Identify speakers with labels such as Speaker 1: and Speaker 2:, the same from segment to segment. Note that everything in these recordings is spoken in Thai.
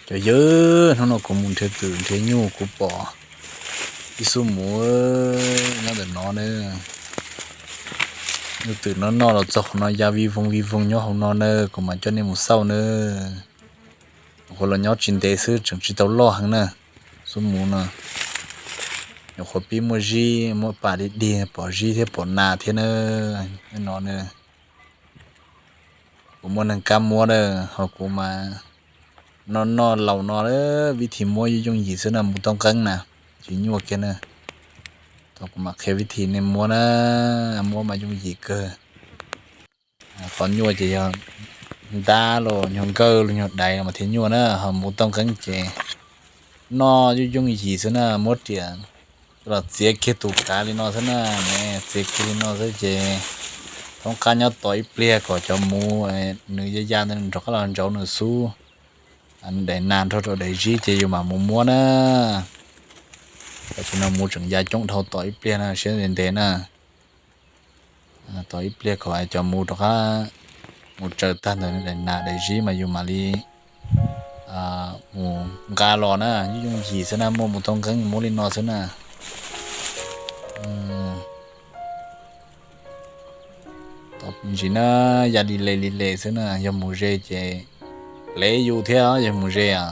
Speaker 1: จะเยอะทั้งนอกกมุนเทตื่นเทญูกูปออีสุหมูน่าแต่นอนเด้อนึกตื่นนอนเราจอกนอนยาวีฟงย่อของนอนเด้อกูมาจนในหมู่เศร้าเด้อคนละย่อจินเตซื้อจังสิเตาล้อหังน่ะสุหมูน่ะอยู่ขอปีมจีมป่าดีๆปอจีเทปอนาเทเนอนอนเด้อกูมันกำมัวเด้อเฮากูมานอนเหล่านอนวิธีมัวอยู่ยงหีซึนะมุต้องกังนะสิญัวแกนะต้องมาแค่วิธีในมัวนะมัวมายงหีเกอขอญัวจะยอดาโลยงเกอลยอดใดมาเทญัวนะเฮามุต้องกังเจนออยู่ยงหีซึนะหมดเตียเราเสียเคตุกาลินอซึนะแม่เสียเคลินอซึเจต้องการยอต่อยเปลียก็จะมูนึยะๆนั้นเราก็เราเจ้านึสู้อันใดนานเท่าใดจีจะอยู่มามัวนะแต่ฉะนั้นมูจังยาจงเท่าต่อยเปลี่ยนนะเช่นเดนะต่อยเปลี่ยนขอให้เจ้ามูตกะมูเจอตันใดนาใดจีมาอยู่มาลีมูกาลอนะยุ่งหีซะนะมูต้องกังมูลินอซะนะตอบจริงนะอย่าลิเลซะนะอย่ามูเรเจเลยอยู่เท่าอย่ามูเรอ่ะ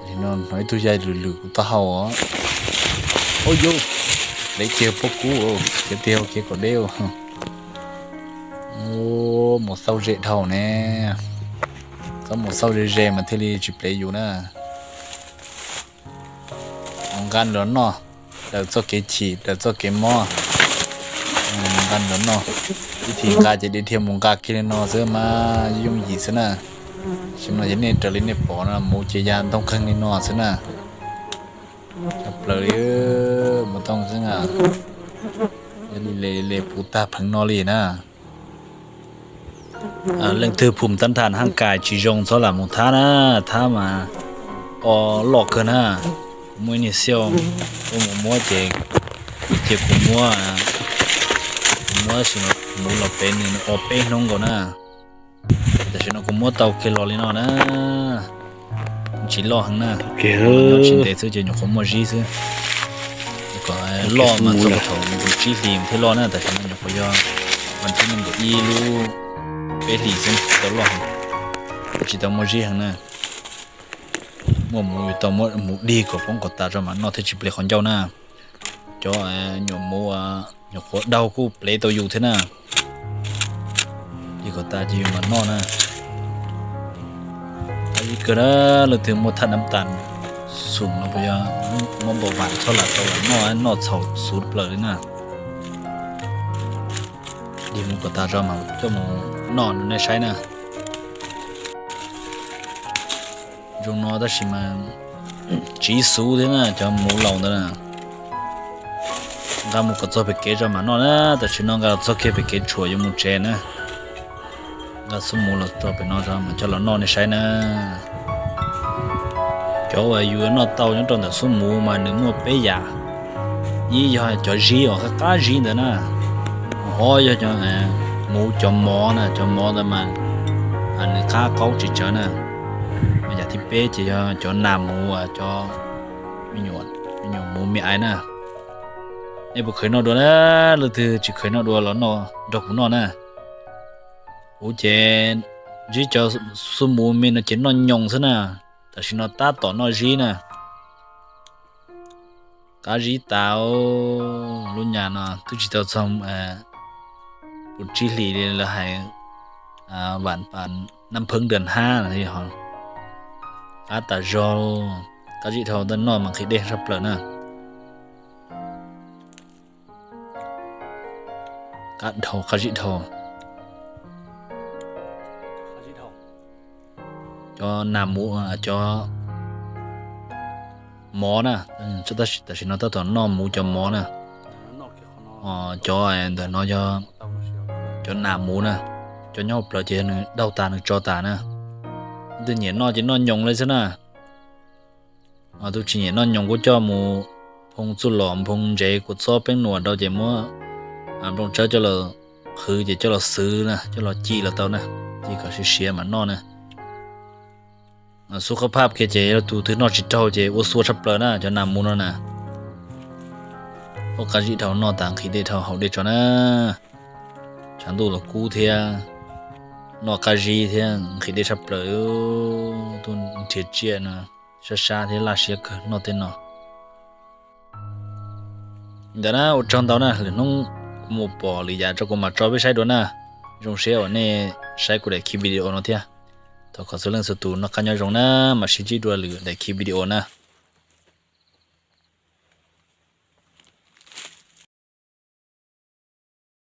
Speaker 1: นี่นอนให้ตัวใหญ่ลึกๆตาเฮาอ่ะโอ้ยเลยเจอพวกกูเจอเดียวเกก็เดียวโอ้หมดเศร้าเจเท่าแน่ก็หมดเศร้าเจมันที่ลีจิเปลอยู่นะองกันเหรอเนาะเดี๋ยวจะเกฉีเดี๋ยวจะเกมอกันเหรอเนาะวิธีการจะได้เทียมมงกาคิเลนอเสื้อมายุ่งหีซะนะชิมน่ะเนี่ยตะลินเนี่ยปอนะหมูเจยานต้องคังนี่นอซะนะจับเลยบ่ต้องซะอ่ะอย่าเลปูตาพังนอลีนะเรื่องถือภูมิต้านทานร่างกายจิจงซอละหมู่ทานะถ้ามาหลอกกันนะมวยนี่เสี่ยวมัวเจกูมัวสิเนาะหมูเราเป็นนี่เป็นน้องก่อนนะแต่ฉันก็มัวเตาเคลอลินอนะจิล้อหังนะจินเตซื้อจะอยู่ขโมยจีซื้อก็ล้อมาตัวถงจีลีมที่ล้อนะแต่ฉันอยู่พยอมันที่มันก็อีลูเปลีซึ่งตัวล้อจิตอมจีหังนะมัวหมูตัวหมูดีกว่าป้องก็ตาจะมันนอที่จิเปลของเจ้านะจอหนูมัวหนูเดากูเปลตัวอยู่เท่าน่ะดีก็ตาจีมันนอนะอีกระเราถึงหมดท่าน้ำตาลสูงแล้วพยามันบ่หวานเท่าไหร่ตัวนอเฉาสูดเปลือยนะดีมันก็ตาจะมาเจ้าหมูนอนในใช้นะจงนอได้สิมันจีสูเด้นะจะหมูเหล่านะกามุก็จะไปเกจมานอนนะแต่ชิน้องก็จะเก็บไปเกจช่วยยมูเจนะก็สมมุติเราจะไปนอนมันจะเรานอนในใช้นะเจ้าว่าอยู่นอนเตาอย่างตอนแต่สมมุติมาหนึ่งมัวเปียยี่ยอยจะจีออกก็กล้าจีเด้อนะอ๋อยจะหมูจะหมอนะจะหมอแต่มาอันนี้ข้าเขาจีเจนะไม่อยากที่เป๊ะจะหน้าหมูจะไม่หยดหมูไม่ไอนะไอ้บ่เคยนอนดูนะหรือจะเคยนอนดูแล้วนอนดอกนอนนะโอ้เจนจีจะสมมุติมันจะนอนยองซะนะแต่สินอนตาต่อนอนจีนะกาจีตาวลุญญานะตุจิตาวซอมปุจิลีเลยให้หวานปานน้ำพึ่งเดือน5นะที่ฮอกาตาจอกาจิทาวตอนนอนมันคิดได้รับเปล่านะกาทอกาจิทอcho nam mũ cho mó nè cho ta chỉ nó ta toàn nó mũ cho mó nè cho để nó cho nam mũ nè cho nhau bờ chế đau tàn cho tàn nè tự nhiên nó chỉ nó nhung lên thế nè tôi chỉ nhìn nó nhung của cho mũ phong chu lỏm phong chế của so bên nọ đâu chỉ mua phong chơi cho là khử chỉ cho là sứ nè cho là chi là tao nè chỉ có sự xia mà nó nè สุขภาพเคเจแล้วตูถึงนอจิตเท่าเจโอสัวชับเปลอนะจะนำมูนนะโอกาจิเท่านอต่างขีได้เท่าเฮาได้จอนะฉันดูละกูเทียนอกาจีเทียขีได้ชับเปลอตุนเทียเจียนะช้าๆเทลาเสียกนอเตนอเดี๋ยวนะอุจังตาวนะหรือน้องมูปอหรืออยากจะกูมาจอไปใช้ด้วยนะจงเสียวันนี้ใช้กูได้คลิปวิดีโอเนาะเทียถ้าขอสื่อเรื่องสตูนนักการยงนะมาชี้จีด้วยหรือได้คลิปวิดีโอนะ